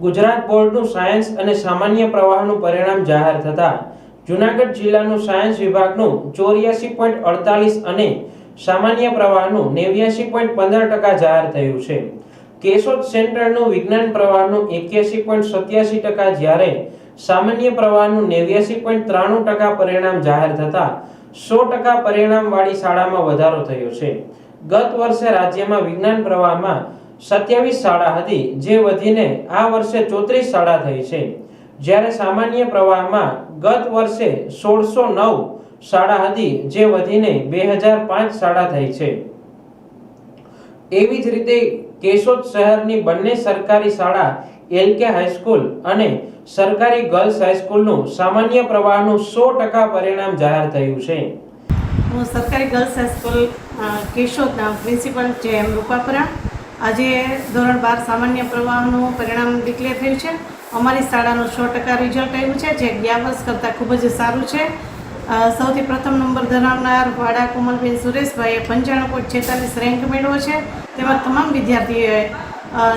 ગુજરાત બોર્ડનું સાયન્સ અને સામાન્ય પ્રવાહનું પરિણામ જાહેર થતાં જૂનાગઢ જિલ્લાનું સાયન્સ વિભાગનું 84.48 અને સામાન્ય પ્રવાહનું 89.15% જાહેર થયું છે। કેશોદ સેન્ટ્રલનું વિજ્ઞાન પ્રવાહનું 81.87% જ્યારે સામાન્ય પ્રવાહનું 89.93% પરિણામ જાહેર થતાં 100% પરિણામવાળી શાળામાં વધારો થયો છે। ગત વર્ષે રાજ્યમાં વિજ્ઞાન પ્રવાહમાં 27 શાળા હતી, જે વધીને આ વર્ષે 34 શાળા થઈ છે, જ્યારે સામાન્ય પ્રવાહમાં ગત વર્ષે 1609 શાળા હતી, જે વધીને 2005 શાળા થઈ છે। એવી જ રીતે કેશોદ શહેરની બંને સરકારી શાળા એલકે હાઈસ્કૂલ અને સરકારી ગર્લ્સ હાઈસ્કૂલનું સામાન્ય પ્રવાહનું 100% પરિણામ જાહેર થયું છે। હું સરકારી ગર્લ્સ હાઈસ્કૂલ કેશોદના પ્રિન્સિપલ જે રૂપાપરા। આજે ધોરણ 12 સામાન્ય પ્રવાહનું પરિણામ ડિક્લેર થયું છે। અમારી શાળાનું 100% રિઝલ્ટ આવ્યું છે, જે ગયા વર્ષ કરતાં ખૂબ જ સારું છે। સૌથી પ્રથમ નંબર ધરાવનાર વાડા કોમલબેન સુરેશભાઈએ 95.46 રેન્ક મેળવ્યો છે। તેમાં તમામ વિદ્યાર્થીઓએ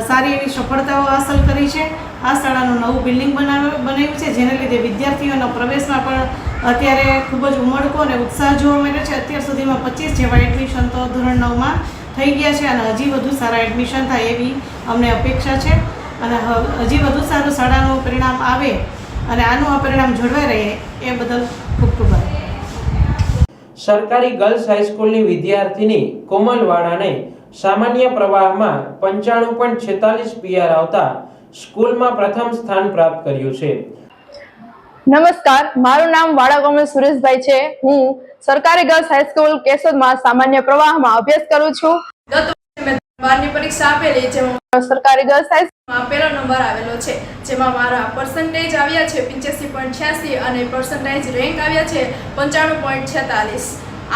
સારી એવી સફળતાઓ હાંસલ કરી છે। આ શાળાનું નવું બિલ્ડિંગ બનાવ્યું છે, જેને લીધે વિદ્યાર્થીઓના પ્રવેશમાં પણ અત્યારે ખૂબ જ ઉમળકો અને ઉત્સાહ જોવા મળ્યો છે। અત્યાર સુધીમાં 25 જેવા એડમિશન તો ધોરણ 9માં થઈ ગયા છે અને હજી વધુ સારા એડમિશન થાય એવી અમને અપેક્ષા છે અને હજી વધુ સારું શાળાનું પરિણામ આવે અને આનું આ પરિણામ જળવાઈ રહે એ બદલ ખૂબ ખૂબ આભાર। સરકારી ગર્લ્સ હાઈસ્કૂલની વિદ્યાર્થીની કોમલ વાડાને સામાન્ય પ્રવાહમાં 95.46 પીઆર આવતા સ્કૂલમાં પ્રથમ સ્થાન પ્રાપ્ત કર્યું છે। નમસ્કાર, મારું નામ વાડા કોમલ સુરેશભાઈ છે। હું સરકારી ગર્લ્સ હાઈસ્કૂલ કેશોદમાં સામાન્ય પ્રવાહમાં અભ્યાસ કરું છું। ગત વર્ષે મેં 12ની પરીક્ષા આપેલી, જેમાં સરકારી ગર્લ્સ હાઈસ્કૂલમાં પહેલો નંબર આવેલો છે, જેમાં મારા પર્સન્ટેજ આવ્યા છે 85.86 અને પર્સન્ટેજ રેન્ક આવ્યા છે 95.46।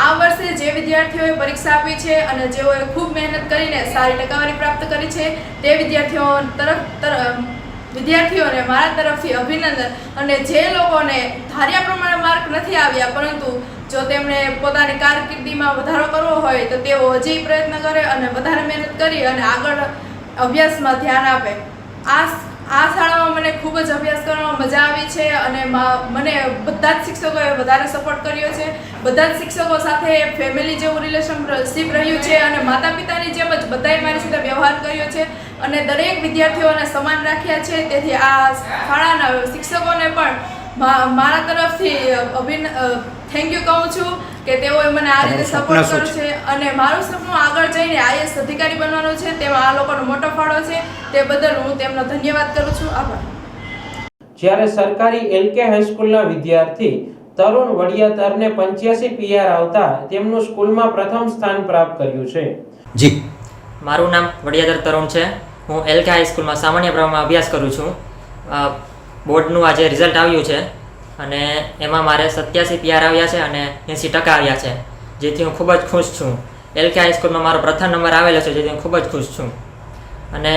આ વર્ષે જે વિદ્યાર્થીઓએ પરીક્ષા આપી છે અને જેઓએ ખૂબ મહેનત કરીને સારી ટકાવારી પ્રાપ્ત કરી છે તે વિદ્યાર્થીઓને મારા તરફથી અભિનંદન। અને જે લોકોને ધાર્યા પ્રમાણે માર્ક નથી આવ્યા, પરંતુ જો તેમણે પોતાની કારકિર્દીમાં વધારો કરવો હોય તો તેઓ હજી પ્રયત્ન કરે અને વધારે મહેનત કરી અને આગળ અભ્યાસમાં ધ્યાન આપે। આ શાળામાં મને ખૂબ જ અભ્યાસ કરવામાં મજા આવી છે અને મને બધા જ શિક્ષકોએ વધારે સપોર્ટ કર્યો છે। બધા જ શિક્ષકો સાથે ફેમિલી જેવું રિલેશનશીપ રહ્યું છે અને માતા પિતાની જેમ જ બધાએ મારી સાથે વ્યવહાર કર્યો છે અને દરેક વિદ્યાર્થીઓને સમાન રાખ્યા છે। તેથી આ શાળાના શિક્ષકોને પણ મારા તરફથી થેન્ક યુ કહું છું કે તેઓએ મને આ રીતે સપોર્ટ કર્યો છે અને મારું સપનું આગળ જઈને આઈએએસ અધિકારી બનવાનું છે, તેમાં આ લોકોનો મોટો ફાળો છે। તે બદલ હું તેમનો ધન્યવાદ કરું છું। આભાર। જ્યારે સરકારી એલકે હાઈસ્કૂલના વિદ્યાર્થી તરુણ વડિયાતરને 85 પીઆર આવતા તેમનું સ્કૂલમાં પ્રથમ સ્થાન પ્રાપ્ત કર્યું છે। જી, મારું નામ વડિયાતર તરુણ છે। હું એલકે હાઈસ્કૂલમાં સામાન્ય પ્રવાહમાં અભ્યાસ કરું છું। બોર્ડનું આજે રિઝલ્ટ આવ્યું છે અને એમાં મારે 87 પીઆર આવ્યા છે અને 80% આવ્યા છે, જેથી હું ખૂબ જ ખુશ છું। એલકે હાઈસ્કૂલમાં મારો પ્રથમ નંબર આવેલો છે, જેથી હું ખૂબ જ ખુશ છું અને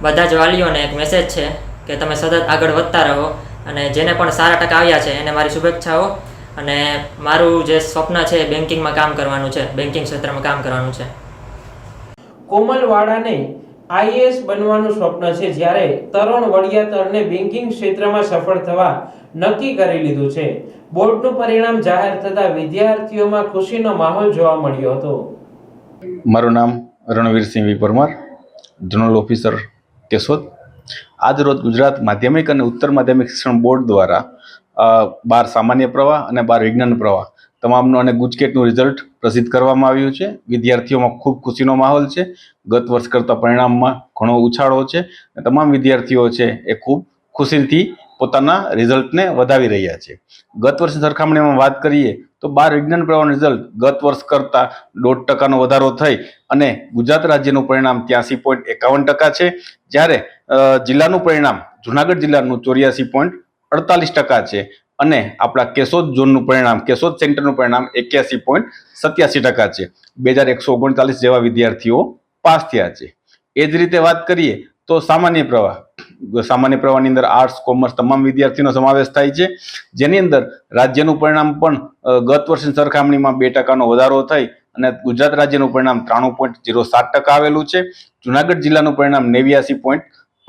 બધા જ વાલીઓને એક મેસેજ છે કે તમે સતત આગળ વધતા રહો અને જેને પણ સારા ટકા આવ્યા છે એને મારી શુભેચ્છાઓ। અને મારું જે સ્વપ્ન છે બેન્કિંગમાં કામ કરવાનું છે, બેન્કિંગ ક્ષેત્રમાં કામ કરવાનું છે। કોમલ વાડાને આઈએએસ બનવાનું સ્વપ્ન છે, જ્યારે તરુણ વડિયાતરને બેન્કિંગ ક્ષેત્રમાં સફળ થવા નક્કી કરી લીધું છે। બોર્ડનું પરિણામ જાહેર થતાં વિદ્યાર્થીઓમાં ખુશીનો માહોલ જોવા મળ્યો હતો। મારું નામ રણવીરસિંહ વી પરમાર, ઝોનલ ઓફિસર કેશોદ। આજ રોજ ગુજરાત માધ્યમિક અને ઉત્તર માધ્યમિક શિક્ષણ બોર્ડ દ્વારા 12 સામાન્ય પ્રવાહ અને 12 વિજ્ઞાન પ્રવાહ તમામનું અને ગુજકેટનું રિઝલ્ટ પ્રસિદ્ધ કરવામાં આવ્યું છે। વિદ્યાર્થીઓમાં ખૂબ ખુશીનો માહોલ છે। ગત વર્ષ કરતાં પરિણામમાં ઘણો ઉછાળો છે અને તમામ વિદ્યાર્થીઓ છે એ ખૂબ ખુશીથી પોતાના રિઝલ્ટને વધાવી રહ્યા છે। ગત વર્ષની સરખામણીમાં વાત કરીએ તો 12 વિજ્ઞાન પ્રવાહનું રિઝલ્ટ ગત વર્ષ કરતાં 1.5% વધારો થઈ અને ગુજરાત રાજ્યનું પરિણામ 83.51% છે, જ્યારે જિલ્લાનું પરિણામ જૂનાગઢ જિલ્લાનું 84.48% છે અને આપણા કેશોદ ઝોનનું પરિણામ, કેશોદ સેન્ટરનું પરિણામ 81.87% છે। 2139 જેવા વિદ્યાર્થીઓ પાસ થયા છે। એ જ રીતે વાત કરીએ તો સામાન્ય પ્રવાહની અંદર આર્ટ્સ, કોમર્સ તમામ વિદ્યાર્થીઓનો સમાવેશ થાય છે, જેની અંદર રાજ્યનું પરિણામ પણ ગત વર્ષની સરખામણીમાં 2%નો વધારો થઈ અને ગુજરાત રાજ્યનું પરિણામ 93.07% આવેલું છે। જૂનાગઢ જિલ્લાનું પરિણામ 89.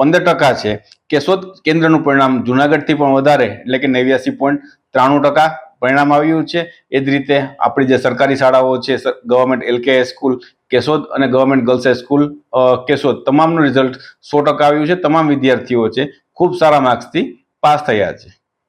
15% છે. કેશોદ કેન્દ્રનું પરિણામ જુનાગઢથી પણ વધારે એટલે કે 89.93% પરિણામ આવ્યું છે. એ જ રીતે આપણી જે સરકારી શાળાઓ છે, ગવર્મેન્ટ LK સ્કૂલ કેશોદ અને ગવર્મેન્ટ ગર્લ્સ હાઈસ્કૂલ કેશોદ, તમામનું રિઝલ્ટ 100% આવ્યું છે. તમામ વિદ્યાર્થીઓ છે ખૂબ સારા માર્ક્સથી પાસ થયા છે.